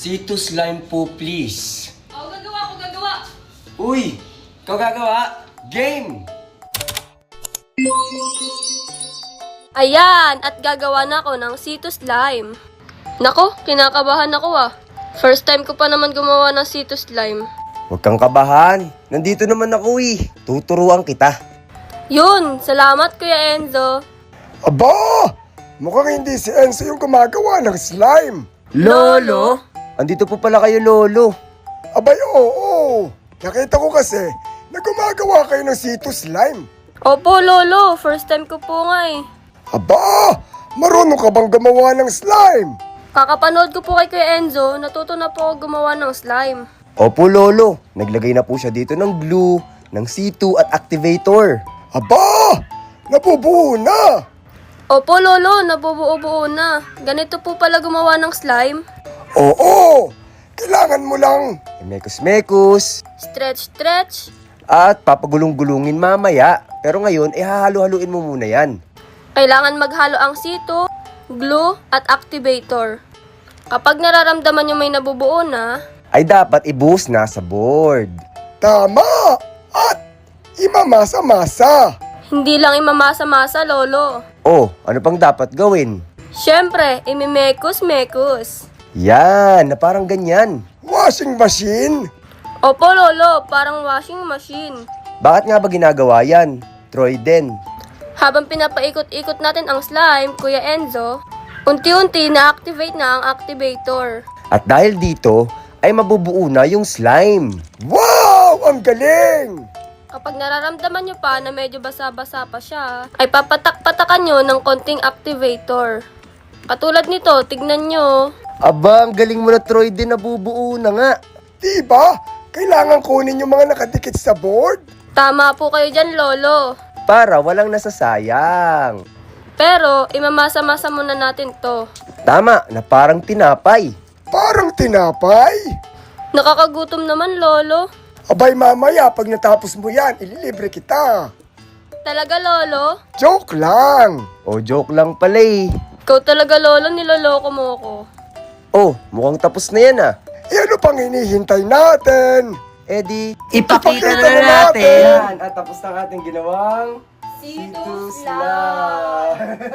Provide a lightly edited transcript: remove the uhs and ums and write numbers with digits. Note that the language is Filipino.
C2 slime po, please. Gagawa. Uy! Ikaw gagawa? Game! Ayan, at gagawa na ako ng C2 slime. Nako, kinakabahan ako ah. First time ko pa naman gumawa ng C2 slime. Huwag kang kabahan. Nandito naman ako eh. Tuturuan kita. Yun, salamat Kuya Enzo. Aba! Mukhang hindi si Enzo yung gumagawa ng slime. Lolo? Andito po pala kayo, Lolo. Abay, oo. Nakita ko kasi na gumagawa kayo ng C2 slime. Opo, Lolo. First time ko po nga eh. Aba! Marunong ka bang gumawa ng slime? Kakapanood ko po kay Kuya Enzo, natuto na po ako gumawa ng slime. Opo, Lolo. Naglagay na po siya dito ng glue, ng C2 at activator. Aba! Nabubuo na! Opo, Lolo. Nabubuo-buo na. Ganito po pala gumawa ng slime. Oo! Kailangan mo lang. Mekos-mekos. Stretch. At papagulong-gulungin mamaya. Pero ngayon, hahalo-haluin mo muna yan. Kailangan maghalo ang C2, glue, at activator. Kapag nararamdaman nyo may nabubuo na, Ay dapat ibuhos na sa board. Tama! At imamasa-masa. hindi lang imamasa-masa, Lolo. Oh, ano pang dapat gawin? Siyempre, imimekos-mekos. Yan, na parang ganyan. Washing machine. Opo, Lolo, parang washing machine. Bakit nga ba ginagawa yan? Troy din. Habang pinapaikot-ikot natin ang slime, Kuya Enzo, unti-unti na-activate na ang activator. At dahil dito, ay mabubuo na yung slime. Wow! Ang galing! Kapag nararamdaman nyo pa na medyo basa-basa pa siya, ay papatak-patakan nyo ng konting activator. Katulad nito, tignan nyo. Aba, ang galing mo na, Troy din, nabubuo na nga. Diba? Kailangan kunin yung mga nakadikit sa board. Tama po kayo dyan, Lolo. Para walang nasasayang. Pero, imamasa-masa muna natin to. Tama, na parang tinapay. Parang tinapay. Nakakagutom naman, Lolo. Abay mamaya, pag natapos mo yan, ililibre kita. Talaga, Lolo? Joke lang. O, joke lang pala eh. Ikaw talaga, Lolo, niloloko mo ko. Oh, mukhang tapos na yan ah. E ano pang hinihintay natin? Eddie, Ipakita na natin. Yan, at tapos na ang ating ginawang C2 slime.